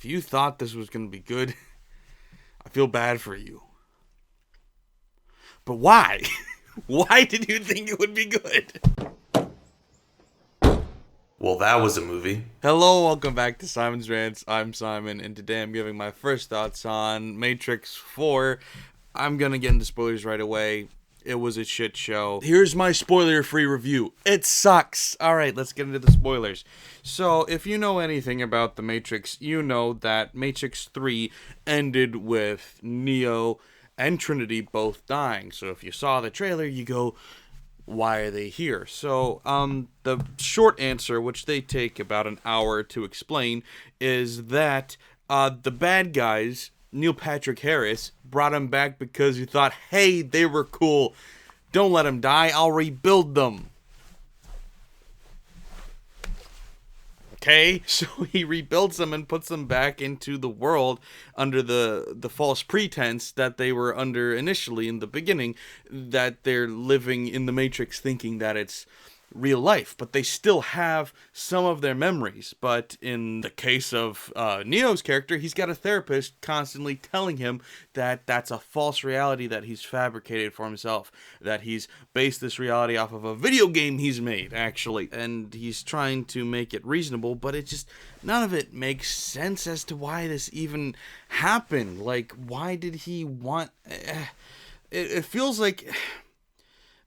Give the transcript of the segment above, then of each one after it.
if you thought this was going to be good, I feel bad for you. But why? Why did you think it would be good? Well, that was a movie. Hello, welcome back to Simon's Rants. I'm Simon, and today I'm giving my first thoughts on Matrix 4. I'm gonna get into spoilers right away. It was a shit show. Here's my spoiler-free review. It sucks. Alright, let's get into the spoilers. So, if you know anything about The Matrix, you know that Matrix 3 ended with Neo and Trinity both dying. So if you saw the trailer, you go, why are they here? So, the short answer, which they take about an hour to explain, is that the bad guys, Neil Patrick Harris, brought them back because he thought, hey, they were cool. Don't let them die. I'll rebuild them. Okay, so he rebuilds them and puts them back into the world under the false pretense that they were under initially in the beginning, that they're living in the Matrix thinking that it's real life, but they still have some of their memories. But in the case of Neo's character, he's got a therapist constantly telling him that that's a false reality that he's fabricated for himself, that he's based this reality off of a video game he's made, actually, and he's trying to make it reasonable, but it just, none of it makes sense as to why this even happened. Like, why did he want... It feels like...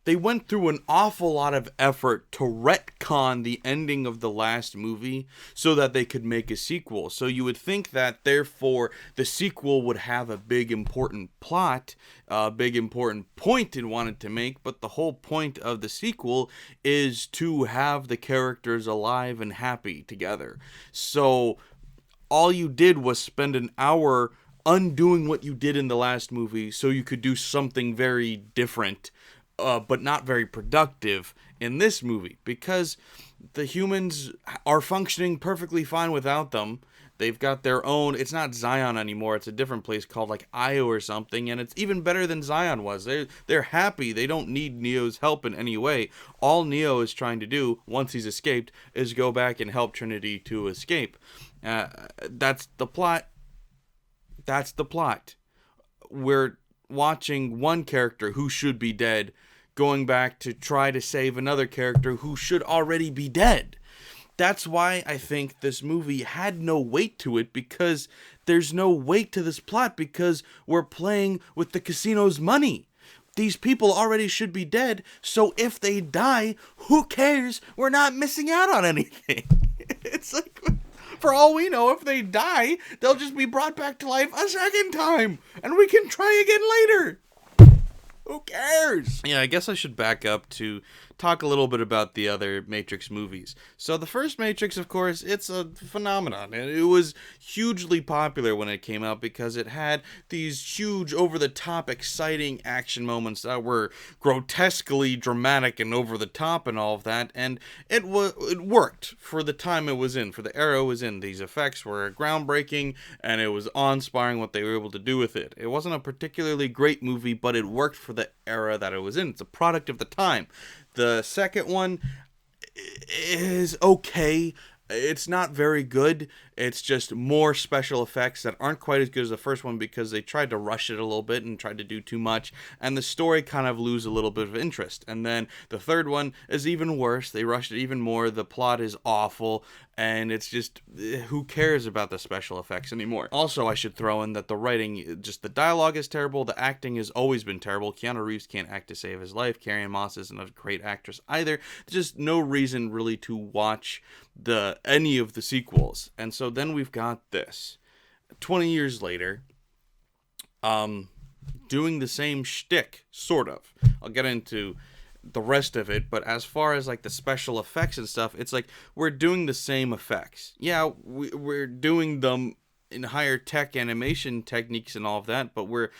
They went through an awful lot of effort to retcon the ending of the last movie so that they could make a sequel. So you would think that, therefore, the sequel would have a big important plot, a big important point it wanted to make, but the whole point of the sequel is to have the characters alive and happy together. So all you did was spend an hour undoing what you did in the last movie so you could do something very different, but not very productive in this movie, because the humans are functioning perfectly fine without them. They've got their own, it's not Zion anymore, it's a different place called like Io or something, and it's even better than Zion was. They're happy, they don't need Neo's help in any way. All Neo is trying to do, once he's escaped, is go back and help Trinity to escape. That's the plot. That's the plot. We're watching one character who should be dead going back to try to save another character who should already be dead. That's why I think this movie had no weight to it, because there's no weight to this plot, because we're playing with the casino's money. These people already should be dead, so if they die, who cares? We're not missing out on anything. It's like, for all we know, if they die, they'll just be brought back to life a second time, and we can try again later. Who cares? Yeah, I guess I should back up to talk a little bit about the other Matrix movies. So the first Matrix, of course, it's a phenomenon. And it was hugely popular when it came out because it had these huge, over-the-top, exciting action moments that were grotesquely dramatic and over-the-top and all of that. And it worked for the time it was in, for the era it was in. These effects were groundbreaking, and it was awe-inspiring what they were able to do with it. It wasn't a particularly great movie, but it worked for the era that it was in. It's a product of the time. The second one is okay. It's not very good. It's just more special effects that aren't quite as good as the first one because they tried to rush it a little bit and tried to do too much, and the story kind of lose a little bit of interest. And then the third one is even worse. They rushed it even more. The plot is awful, and it's just, who cares about the special effects anymore? Also, I should throw in that the writing, just the dialogue is terrible. The acting has always been terrible. Keanu Reeves can't act to save his life. Carrie-Anne Moss isn't a great actress either. There's just no reason really to watch any of the sequels. And so then we've got this 20 years later, doing the same shtick, sort of. I'll get into the rest of it, but as far as like the special effects and stuff, it's like we're doing the same effects. Yeah, we're doing them in higher tech animation techniques and all of that, but we're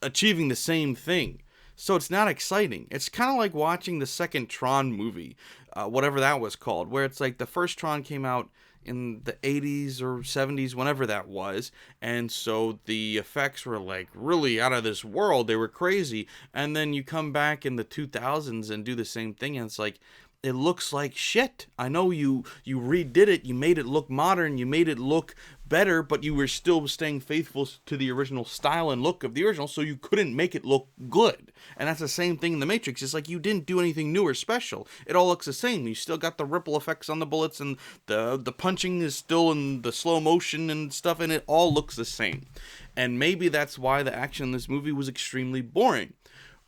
achieving the same thing. So it's not exciting. It's kind of like watching the second Tron movie, whatever that was called, where it's like the first Tron came out in the 80s or 70s, whenever that was, and so the effects were like really out of this world. They were crazy. And then you come back in the 2000s and do the same thing, and it's like, it looks like shit. I know you redid it, you made it look modern, you made it look better, but you were still staying faithful to the original style and look of the original, so you couldn't make it look good. And that's the same thing in The Matrix. It's like you didn't do anything new or special. It all looks the same. You still got the ripple effects on the bullets, and the punching is still in the slow motion and stuff, and it all looks the same. And maybe that's why the action in this movie was extremely boring.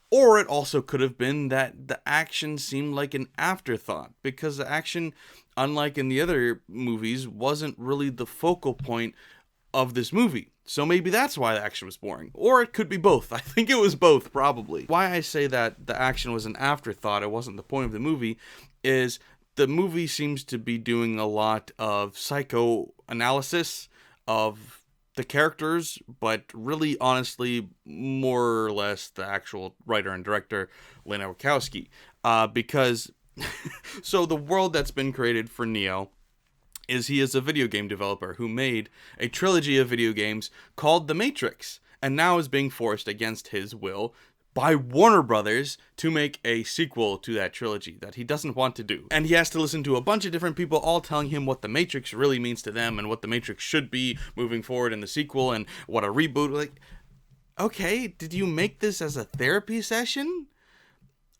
Or it also could have been that the action seemed like an afterthought, because the action, unlike in the other movies, wasn't really the focal point of this movie. So maybe that's why the action was boring. Or it could be both. I think it was both, probably. Why I say that the action was an afterthought, it wasn't the point of the movie, is the movie seems to be doing a lot of psychoanalysis of the characters, but really, honestly, more or less the actual writer and director, Lana Wachowski. Because, so the world that's been created for Neo he is a video game developer who made a trilogy of video games called The Matrix, and now is being forced against his will by Warner Brothers to make a sequel to that trilogy that he doesn't want to do. And he has to listen to a bunch of different people all telling him what The Matrix really means to them and what The Matrix should be moving forward in the sequel and what a reboot. Like, okay, did you make this as a therapy session?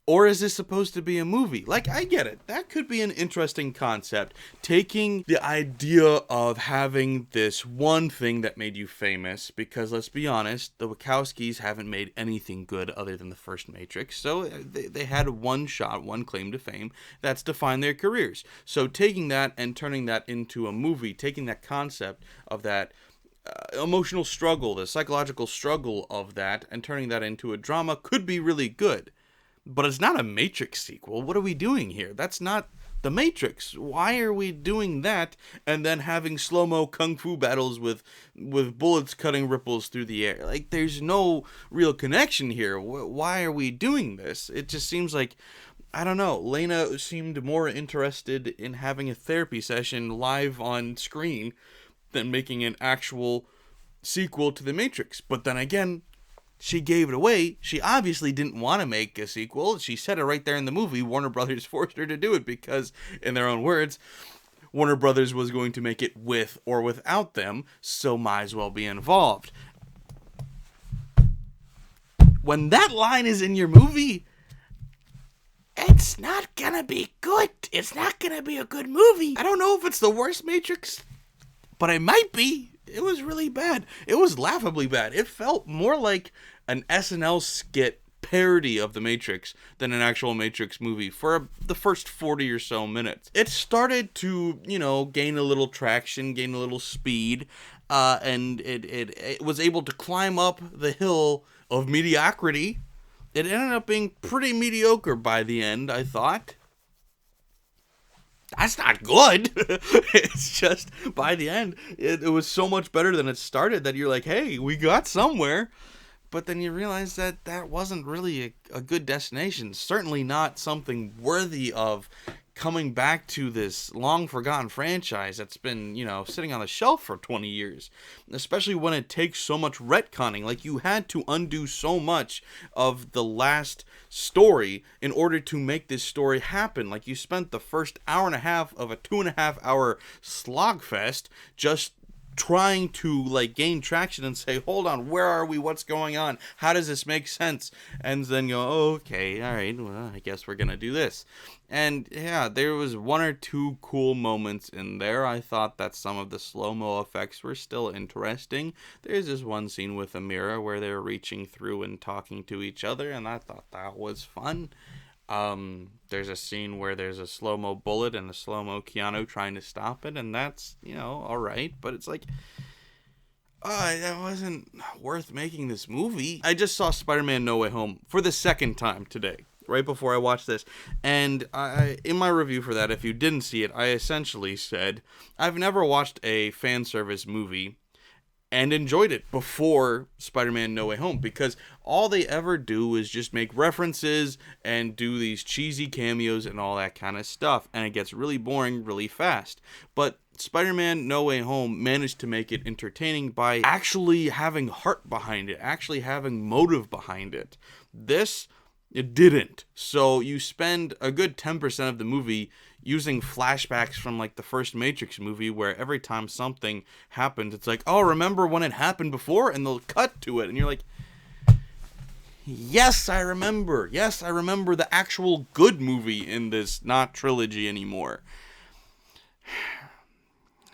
Or is this supposed to be a movie? Like, I get it. That could be an interesting concept. Taking the idea of having this one thing that made you famous, because let's be honest, the Wachowskis haven't made anything good other than the first Matrix. So they had one shot, one claim to fame. That's defined their careers. So taking that and turning that into a movie, taking that concept of that emotional struggle, the psychological struggle of that, and turning that into a drama could be really good. But it's not a Matrix sequel. What are we doing here? That's not The Matrix. Why are we doing that and then having slow-mo kung fu battles with bullets cutting ripples through the air? Like, there's no real connection here. Why are we doing this? It just seems like, I don't know, Lena seemed more interested in having a therapy session live on screen than making an actual sequel to The Matrix. But then again, she gave it away. She obviously didn't want to make a sequel. She said it right there in the movie. Warner Brothers forced her to do it because, in their own words, Warner Brothers was going to make it with or without them, so might as well be involved. When that line is in your movie, it's not gonna be good. It's not gonna be a good movie. I don't know if it's the worst Matrix, but it might be. It was really bad. It was laughably bad. It felt more like an SNL skit parody of The Matrix than an actual Matrix movie for the first 40 or so minutes. It started to, gain a little traction, gain a little speed, and it was able to climb up the hill of mediocrity. It ended up being pretty mediocre by the end, I thought. That's not good. It's just, by the end, it was so much better than it started that you're like, hey, we got somewhere. But then you realize that that wasn't really a good destination. Certainly not something worthy of coming back to this long-forgotten franchise that's been, sitting on the shelf for 20 years. Especially when it takes so much retconning. Like, you had to undo so much of the last story in order to make this story happen. Like, you spent the first hour and a half of a 2.5-hour slogfest just trying to gain traction and say, hold on, where are we, what's going on, how does this make sense, and then go, okay, all right, well, I guess we're gonna do this. And yeah, there was one or two cool moments in there. I thought that some of the slow-mo effects were still interesting. There's this one scene with a mirror where they're reaching through and talking to each other, and I thought that was fun. There's a scene where there's a slow-mo bullet and a slow-mo Keanu trying to stop it, and that's, alright, but it's like, that wasn't worth making this movie. I just saw Spider-Man No Way Home for the second time today, right before I watched this, and in my review for that, if you didn't see it, I essentially said, I've never watched a fan service movie and enjoyed it before Spider-Man No Way Home, because all they ever do is just make references and do these cheesy cameos and all that kind of stuff, and it gets really boring really fast. But Spider-Man No Way Home managed to make it entertaining by actually having heart behind it, actually having motive behind it. This It didn't. So you spend a good 10% of the movie using flashbacks from like the first Matrix movie, where every time something happens, it's like, oh, remember when it happened before? And they'll cut to it. And you're like, yes, I remember. Yes, I remember the actual good movie in this, not trilogy anymore.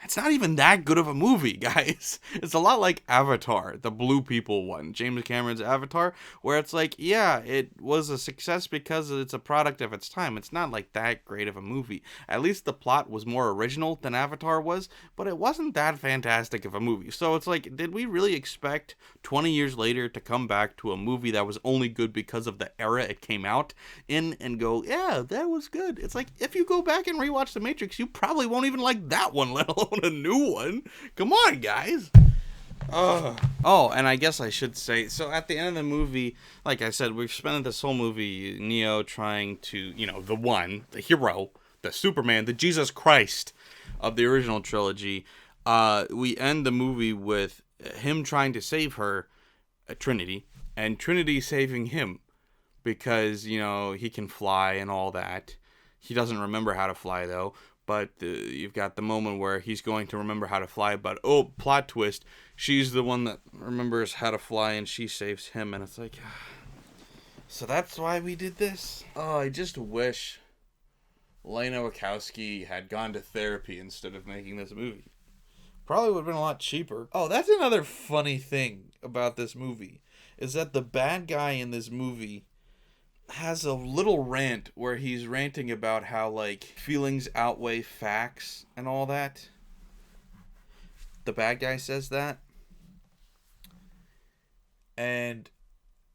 It's not even that good of a movie, guys. It's a lot like Avatar, the Blue People one, James Cameron's Avatar, where it's like, yeah, it was a success because it's a product of its time. It's not like that great of a movie. At least the plot was more original than Avatar was, but it wasn't that fantastic of a movie. So it's like, did we really expect 20 years later to come back to a movie that was only good because of the era it came out in and go, yeah, that was good? It's like, if you go back and rewatch The Matrix, you probably won't even like that one, let alone a new one. Come on, guys. Oh, and I guess I should say, so at the end of the movie, like I said, we've spent this whole movie, Neo trying to, the hero, the Superman, the Jesus Christ of the original trilogy. We end the movie with him trying to save her, Trinity, and Trinity saving him because, he can fly and all that. He doesn't remember how to fly, though. But you've got the moment where he's going to remember how to fly, but oh, plot twist, she's the one that remembers how to fly and she saves him, and it's like, so that's why we did this? Oh, I just wish Lena Wachowski had gone to therapy instead of making this movie. Probably would have been a lot cheaper. Oh, that's another funny thing about this movie, is that the bad guy in this movie has a little rant where he's ranting about how, like, feelings outweigh facts and all that. The bad guy says that. And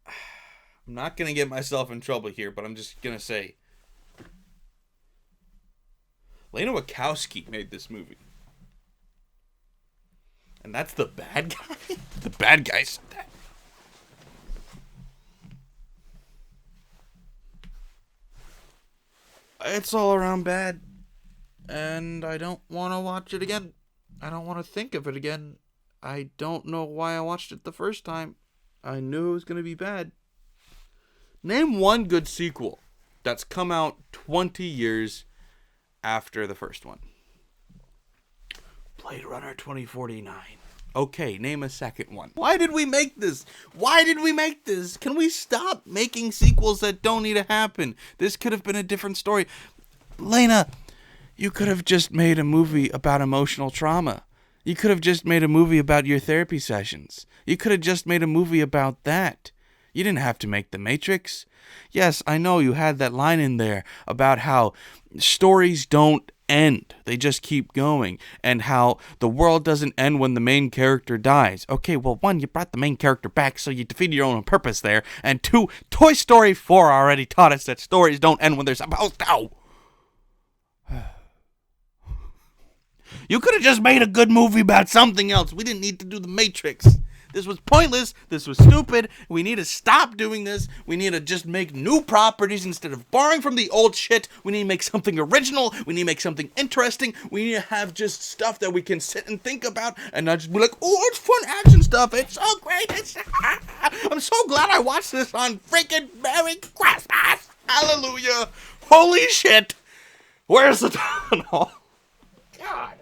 I'm not going to get myself in trouble here, but I'm just going to say, Lena Wachowski made this movie. And that's the bad guy? The bad guy said that. It's all around bad, and I don't want to watch it again. I don't want to think of it again. I don't know why I watched it the first time. I knew it was going to be bad. Name one good sequel that's come out 20 years after the first one. Blade Runner 2049. Okay, name a second one. Why did we make this? Why did we make this? Can we stop making sequels that don't need to happen? This could have been a different story. Lena, you could have just made a movie about emotional trauma. You could have just made a movie about your therapy sessions. You could have just made a movie about that. You didn't have to make The Matrix. Yes, I know you had that line in there about how stories don't end. They just keep going. And how the world doesn't end when the main character dies. Okay, well, one, you brought the main character back, so you defeated your own purpose there. And two, Toy Story 4 already taught us that stories don't end when they're supposed to. You could have just made a good movie about something else. We didn't need to do The Matrix. This was pointless. This was stupid. We need to stop doing this. We need to just make new properties instead of borrowing from the old shit. We need to make something original. We need to make something interesting. We need to have just stuff that we can sit and think about and not just be like, oh, it's fun action stuff. It's so great. I'm so glad I watched this on freaking Merry Christmas. Hallelujah. Holy shit. Where's the Tylenol? God.